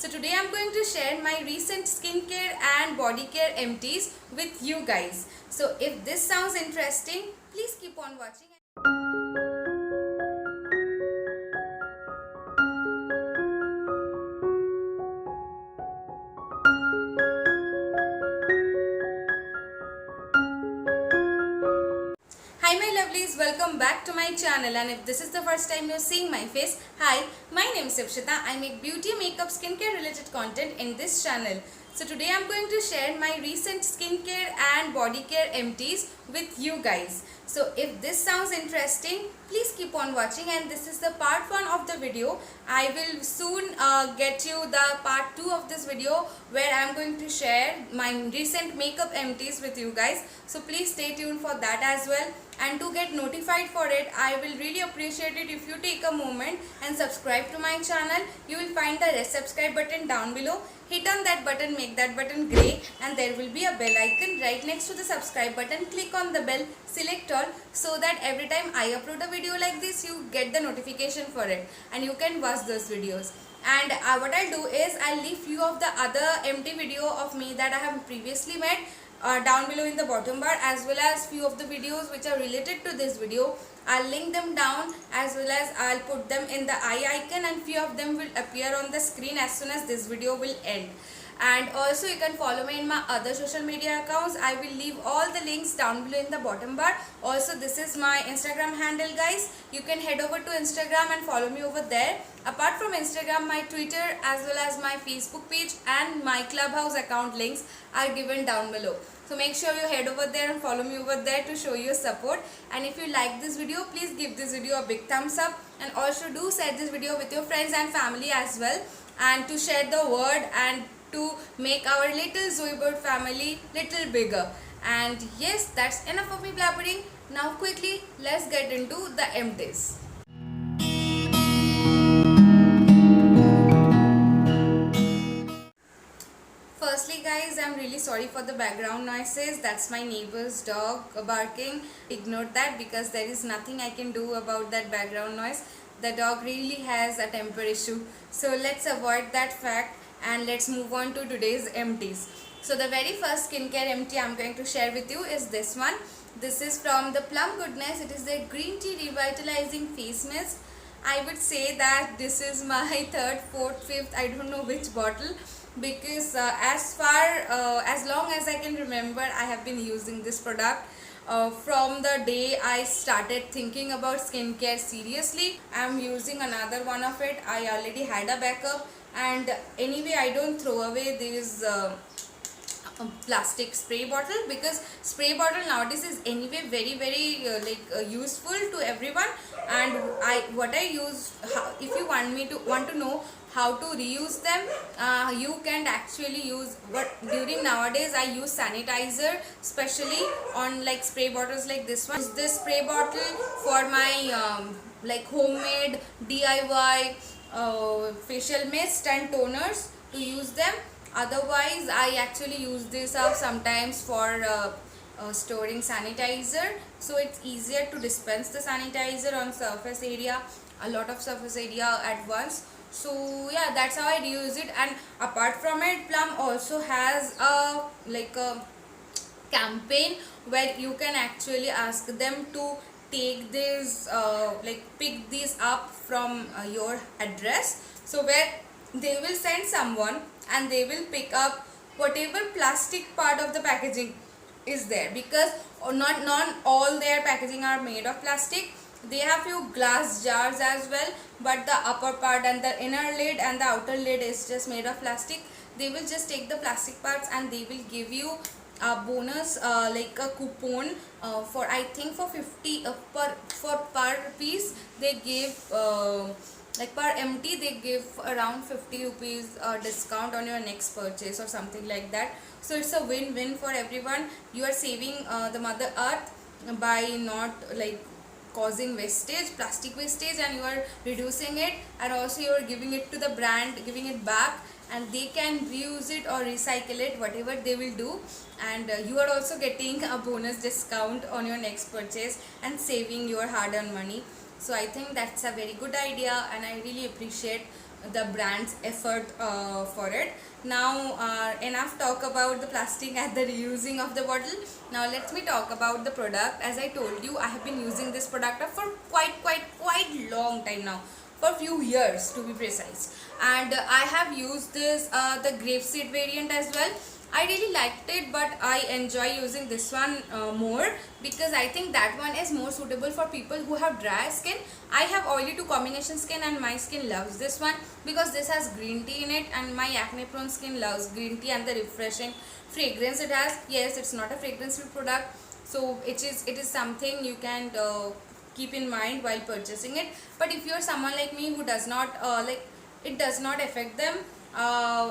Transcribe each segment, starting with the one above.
So today I'm going to share my recent skincare and body care empties with you guys. So if this sounds interesting, please keep on watching. Hi my lovelies, welcome back to my channel, and if this is the first time you're seeing my face, hi, my name is Ipshita. I make beauty, makeup, skincare related content in this channel. So today I'm going to share my recent skincare and body care empties with you guys. So if this sounds interesting, please keep on watching, and this is the part 1 of the video. I will soon get you the part 2 of this video where I'm going to share my recent makeup empties with you guys. So please stay tuned for that as well. And to get notified for it, I will really appreciate it if you take a moment and subscribe to my channel. You will find the red subscribe button down below. Hit on that button, make that button grey, and there will be a bell icon right next to the subscribe button. Click on the bell, select all, so that every time I upload a video like this, you get the notification for it and you can watch those videos. And what I'll do is I'll leave few of the other empty video of me that I have previously made down below in the bottom bar, as well as few of the videos which are related to this video. I'll link them down, as well as I'll put them in the eye icon, and few of them will appear on the screen as soon as this video will end. And also you can follow me in my other social media accounts. I will leave all the links down below in the bottom bar. Also, this is my Instagram handle, guys. You can head over to Instagram and follow me over there. Apart from Instagram, my Twitter as well as my Facebook page and my Clubhouse account links are given down below. So make sure you head over there and follow me over there to show your support. And if you like this video, please give this video a big thumbs up, and also do share this video with your friends and family as well, and to share the word and to make our little Zoe Bird family little bigger. And yes, that's enough of me blabbering. Now quickly, let's get into the empties. Firstly guys, I'm really sorry for the background noises. That's my neighbor's dog barking. Ignore that because there is nothing I can do about that background noise. The dog really has a temper issue. So let's avoid that fact and let's move on to today's empties. So the very first skincare empty I'm going to share with you is this one. This is from the Plum Goodness. It is the green tea revitalizing face mist. I would say that this is my third, fourth, fifth, I don't know which bottle, because as long as I can remember, I have been using this product. From the day I started thinking about skincare seriously, I'm using another one of it. I already had a backup, and anyway I don't throw away these plastic spray bottle, because spray bottle nowadays is anyway very useful to everyone. And what I use, if you want to know how to reuse them, you can actually use what during nowadays I use sanitizer, especially on like spray bottles like this one. This spray bottle for my like homemade DIY facial mist and toners to use them. Otherwise I actually use this sometimes for storing sanitizer, so it's easier to dispense the sanitizer on surface area, a lot of surface area at once. So yeah, that's how I reuse it. And apart from it, Plum also has a campaign where you can actually ask them to take this pick these up from your address, so where they will send someone and they will pick up whatever plastic part of the packaging is there, because not all their packaging are made of plastic. They have few glass jars as well, but the upper part and the inner lid and the outer lid is just made of plastic. They will just take the plastic parts and they will give you a bonus, like a coupon for I think for 50 per piece. They give like per empty they give around 50 rupees discount on your next purchase or something like that. So it's a win-win for everyone. You are saving the mother earth by not like causing wastage, plastic wastage, and you are reducing it, and also you are giving it to the brand, giving it back, and they can reuse it or recycle it, whatever they will do. And you are also getting a bonus discount on your next purchase and saving your hard-earned money. So I think that's a very good idea, and I really appreciate the brand's effort for it. Now enough talk about the plastic and the reusing of the bottle. Now let me talk about the product. As I told you, I have been using this product for quite long time now, for few years to be precise, and I have used this the grapeseed variant as well. I really liked it, but I enjoy using this one more, because I think that one is more suitable for people who have dry skin. I have oily to combination skin, and my skin loves this one because this has green tea in it, and my acne prone skin loves green tea and the refreshing fragrance it has. Yes, it's not a fragrance free product, so it is something you can keep in mind while purchasing it. But if you're someone like me who does not it does not affect them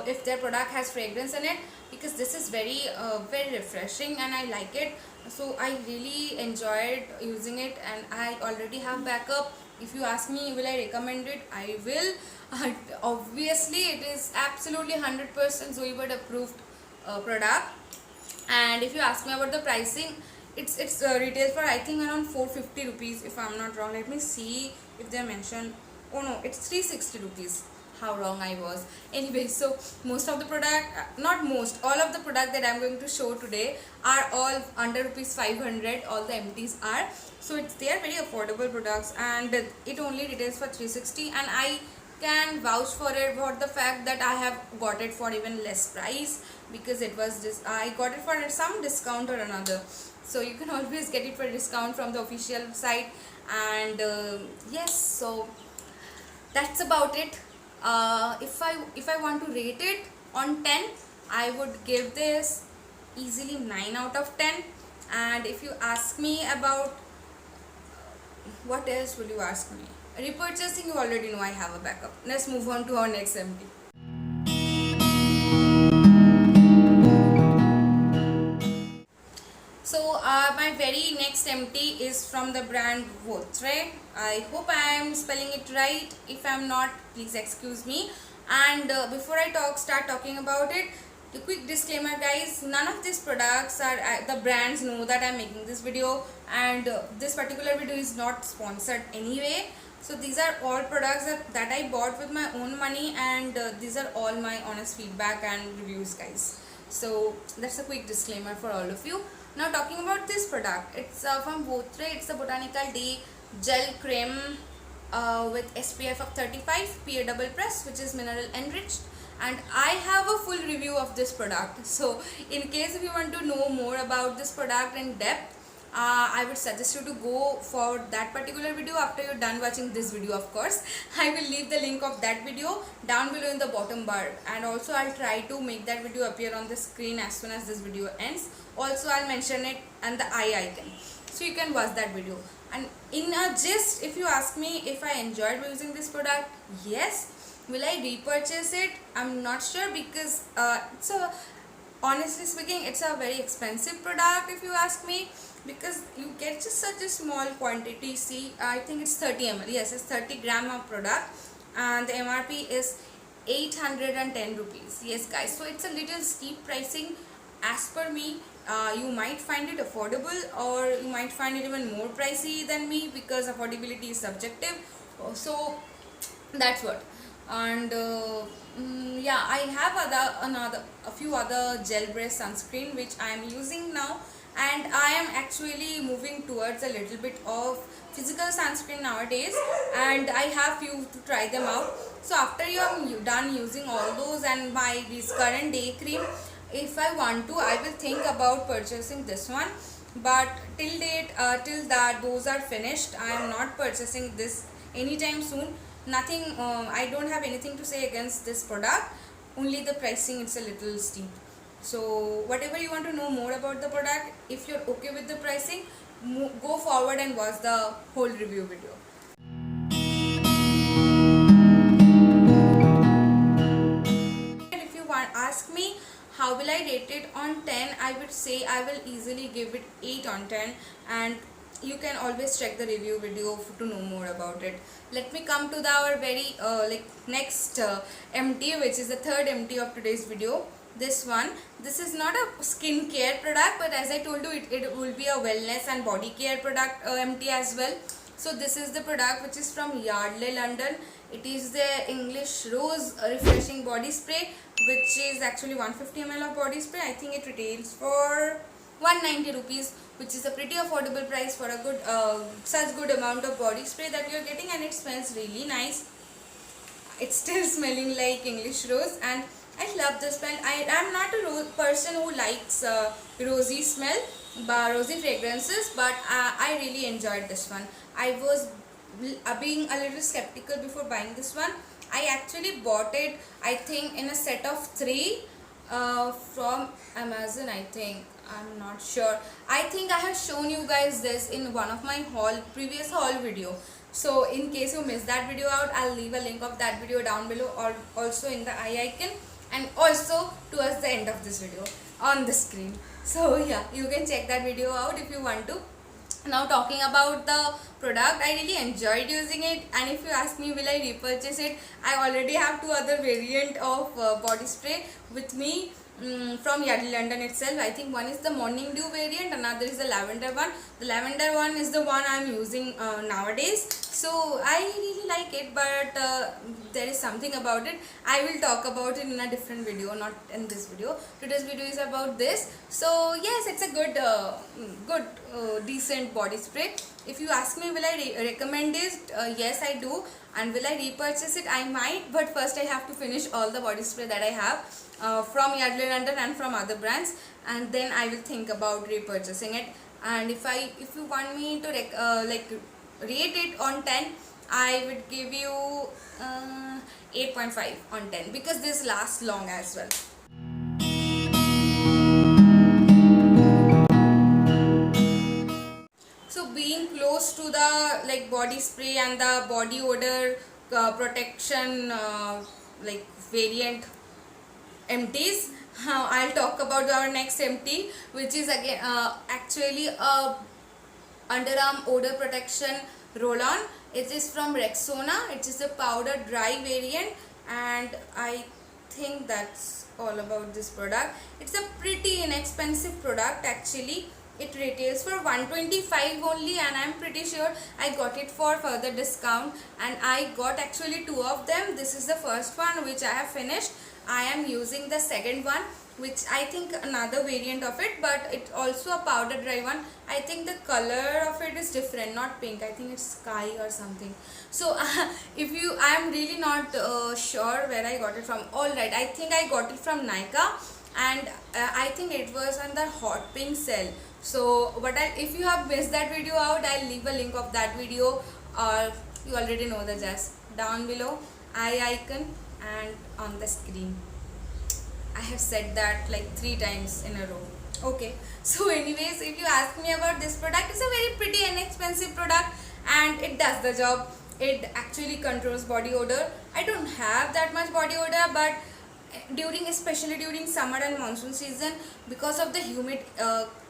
if their product has fragrance in it, because this is very refreshing and I like it. So I really enjoyed using it, and I already have backup. If you ask me will I recommend it, I will. Obviously it is absolutely 100% Zoebird approved product. And if you ask me about the pricing, it's retails for I think around 450 rupees if I'm not wrong. Let me see if they mentioned. Oh no, it's 360 rupees. How wrong I was. Anyway, so most of the product, not most, all of the product that I'm going to show today are all under rupees 500. All the MTs are, so they are very affordable products, and it only retails for 360, and I can vouch for it for the fact that I have got it for even less price, because it was just I got it for some discount or another. So you can always get it for discount from the official site. And yes, so that's about it. If I want to rate it on 10, I would give this easily 9 out of 10. And if you ask me about what else will you ask me, repurchasing, you already know I have a backup. Let's move on to our next MT. So my very next MT is from the brand Votre. I hope I am spelling it right. If I am not, please excuse me. And before I start talking about it, a quick disclaimer guys, none of these products are, the brands know that I am making this video, and this particular video is not sponsored anyway. So these are all products that I bought with my own money, and these are all my honest feedback and reviews guys. So that's a quick disclaimer for all of you. Now talking about this product, it's from Votre. It's a Botanical Day Gel Creme with SPF of 35, PA double press, which is mineral enriched. And I have a full review of this product. So in case if you want to know more about this product in depth, I would suggest you to go for that particular video after you're done watching this video. Of course, I will leave the link of that video down below in the bottom bar, and also I'll try to make that video appear on the screen as soon as this video ends. Also I'll mention it and the eye icon, so you can watch that video. And in a gist, if you ask me if I enjoyed using this product, yes. Will I repurchase it? I'm not sure, because honestly speaking, it's a very expensive product if you ask me, because you get just such a small quantity. See, I think it's 30 ml. Yes, it's 30 gram of product, and the MRP is 810 rupees. Yes guys, so it's a little steep pricing as per me. You might find it affordable, or you might find it even more pricey than me, because affordability is subjective. So that's what. And yeah, I have a few other gel based sunscreen which I am using now, and I am actually moving towards a little bit of physical sunscreen nowadays, and I have few to try them out. So after you are done using all those and this current day cream, if I want to, I will think about purchasing this one. But till that those are finished, I am not purchasing this anytime soon. Nothing, I don't have anything to say against this product, only the pricing, it's a little steep. So whatever you want to know more about the product, if you're okay with the pricing, go forward and watch the whole review video. If you ask me how will I rate it on 10, I would say I will easily give it 8 on 10, and you can always check the review video to know more about it. Let me come to our very next MT, which is the third MT of today's video. This is not a skincare product, but as I told you, it will be a wellness and body care product MT as well. So this is the product which is from Yardley London. It is the English Rose refreshing body spray, which is actually 150 ml of body spray. I think it retails for 190 rupees, which is a pretty affordable price for a good such good amount of body spray that you're getting, and it smells really nice. It's still smelling like English Rose, and I love the smell. I am not a person who likes rosy smell, rosy fragrances, but I really enjoyed this one. I was being a little skeptical before buying this one. I actually bought it, I think, in a set of 3 from Amazon, I think. I'm not sure. I think I have shown you guys this in one of my previous haul video. So in case you missed that video out, I'll leave a link of that video down below, or also in the eye icon, and also towards the end of this video on the screen. So yeah, you can check that video out if you want to. Now talking about the product, I really enjoyed using it, and if you ask me will I repurchase it, I already have 2 other variant of body spray with me from Yardley London itself. I think one is the Morning Dew variant, another is the lavender one. The lavender one is the one I'm using nowadays, so I really like it, but there is something about it. I will talk about it in a different video, not in this video. Today's video is about this. So yes, it's a good decent body spray. If you ask me will I recommend it, yes I do. And will I repurchase it? I might, but first I have to finish all the body spray that I have from Yardley London and from other brands, and then I will think about repurchasing it. And if you want me to like rate it on 10, I would give you 8.5 on 10, because this lasts long as well. So being close to the like body spray and the body odor protection like variant empties, I'll talk about our next empty, which is again actually a underarm odor protection roll-on. It is from Rexona. It is a powder dry variant, and I think that's all about this product. It's a pretty inexpensive product actually. It retails for 125 only, and I'm pretty sure I got it for further discount, and I got actually 2 of them. This is the first one which I have finished. I am using the second one, which I think another variant of it, but it's also a powder dry one. I think the color of it is different, not pink. I think it's sky or something. So I am really not sure where I got it from. Alright, I think I got it from Nykaa, and I think it was on the hot pink sale. So if you have missed that video out, I'll leave a link of that video, or you already know the jazz, down below, eye icon and on the screen. I have said that like 3 times in a row. Okay, so anyways, if you ask me about this product, it's a very pretty inexpensive product, and it does the job. It actually controls body odor. I don't have that much body odor, but especially during summer and monsoon season, because of the humid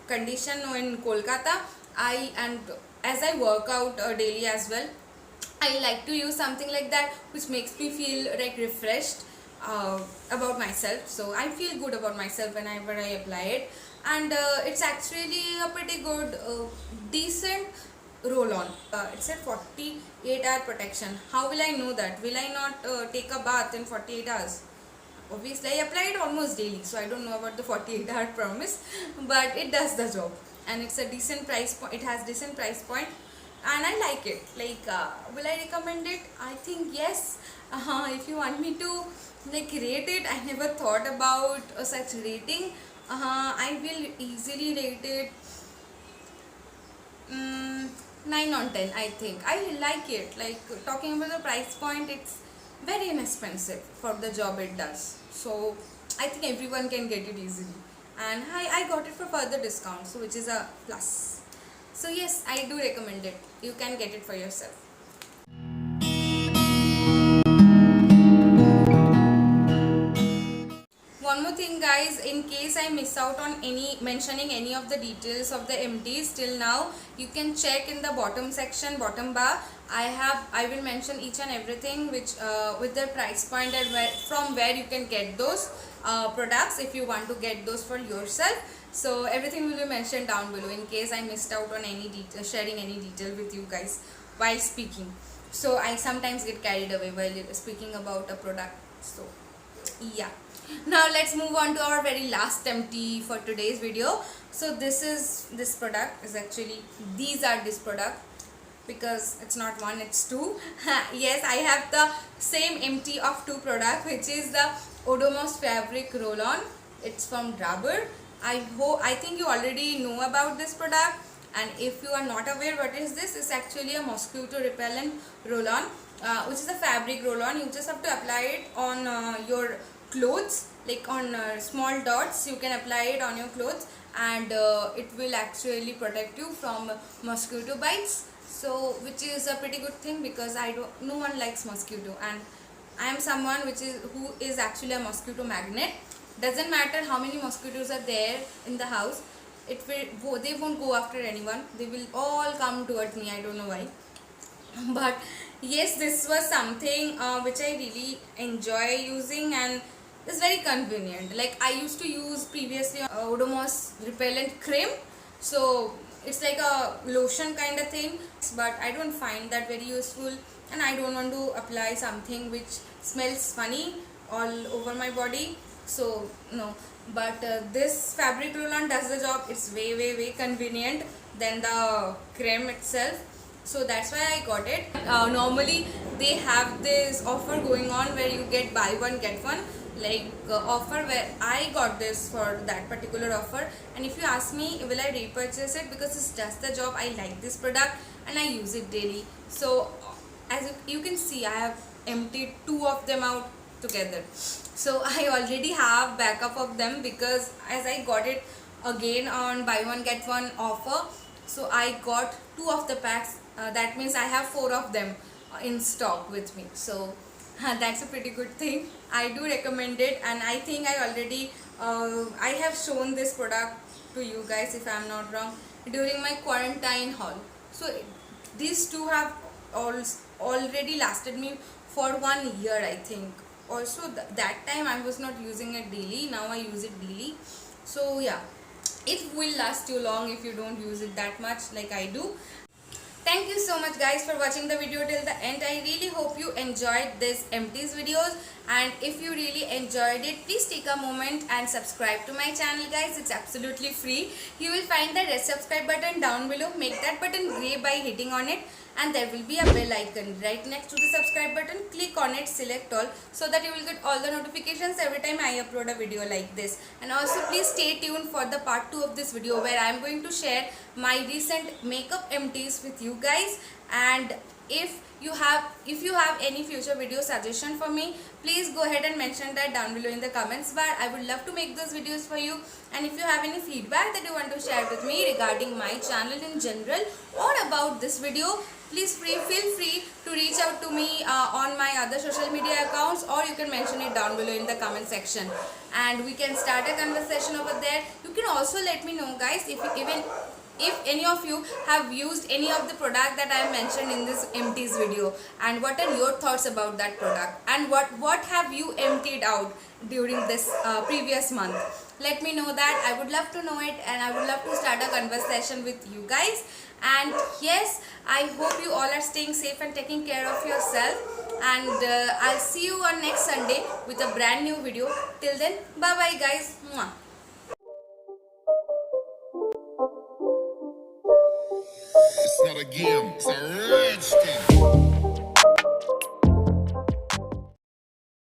condition in Kolkata, as I work out daily as well, I like to use something like that which makes me feel like refreshed about myself. So I feel good about myself whenever I apply it, and it's actually a pretty good decent roll-on. It said 48-hour protection. How will I know that? Will I not take a bath in 48 hours? Obviously I apply it almost daily, so I don't know about the 48-hour promise, but it does the job, and it's a decent price point. It has decent price point, and I like it. Like will I recommend it? I think yes. If you want me to like rate it, I never thought about such rating. I will easily rate it 9 on 10. I think I like it. Like talking about the price point, it's very inexpensive for the job it does, so I think everyone can get it easily, and I got it for further discount, so which is a plus. So yes, I do recommend it. You can get it for yourself. One more thing guys, in case I miss out on mentioning any of the details of the empties till now, you can check in the bottom section, bottom bar. I will mention each and everything which with their price point and from where you can get those products if you want to get those for yourself. So everything will be mentioned down below in case I missed out on any detail, sharing any detail with you guys while speaking. so I sometimes get carried away while speaking about a product. So yeah, now let's move on to our very last empty for today's video. So this product is actually, these are this product, because it's not one, it's two. Yes, I have the same empty of two products, which is the Odomos fabric roll-on. It's from Dabur. I think you already know about this product, and if you are not aware what is this, it's actually a mosquito repellent roll-on, which is a fabric roll-on. You just have to apply it on your clothes, like on small dots. You can apply it on your clothes, and it will actually protect you from mosquito bites. So which is a pretty good thing, because no one likes mosquito, and I am someone who is actually a mosquito magnet. Doesn't matter how many mosquitoes are there in the house, they won't go after anyone. They will all come towards me. I don't know why. But yes, this was something which I really enjoy using, and it's very convenient. Like, I used to use previously Odomos repellent cream, so it's like a lotion kind of thing, but I don't find that very useful, and I don't want to apply something which smells funny all over my body. So no, but this fabric roll-on does the job. It's way convenient than the cream itself, so that's why I got it. Normally they have this offer going on where you get buy one get one, like offer, where I got this for that particular offer. And if you ask me will I repurchase it, because it's just the job, I like this product and I use it daily. So as you can see, I have emptied two of them out together, so I already have backup of them, because as I got it again on buy one get one offer, so I got two of the packs. That means I have four of them in stock with me. So that's a pretty good thing. I do recommend it, and I think I already I have shown this product to you guys, if I am not wrong, during my quarantine haul. So these two have already lasted me for 1 year, I think. Also that time I was not using it daily, now I use it daily. So yeah, it will last you long if you don't use it that much like I do. Thank you so much guys for watching the video till the end. I really hope you enjoyed this empties videos, and if you really enjoyed it, please take a moment and subscribe to my channel guys. It's absolutely free. You will find the red subscribe button down below. Make that button grey by hitting on it, and there will be a bell icon right next to the subscribe button. Click on it, select all, so that you will get all the notifications every time I upload a video like this. And also please stay tuned for the part 2 of this video, where I am going to share my recent makeup empties with you guys. And if you have any future video suggestion for me, please go ahead and mention that down below in the comments bar. I would love to make those videos for you. And if you have any feedback that you want to share with me regarding my channel in general or about this video, please feel free to reach out to me on my other social media accounts, or you can mention it down below in the comment section, and we can start a conversation over there. You can also let me know guys, if any of you have used any of the product that I mentioned in this empties video, and what are your thoughts about that product, and what have you emptied out during this previous month. Let me know that. I would love to know it, and I would love to start a conversation with you guys. And yes, I hope you all are staying safe and taking care of yourself, and I'll see you on next Sunday with a brand new video. Till then, bye bye guys. Mwah. It's not a game, it's a rich thing.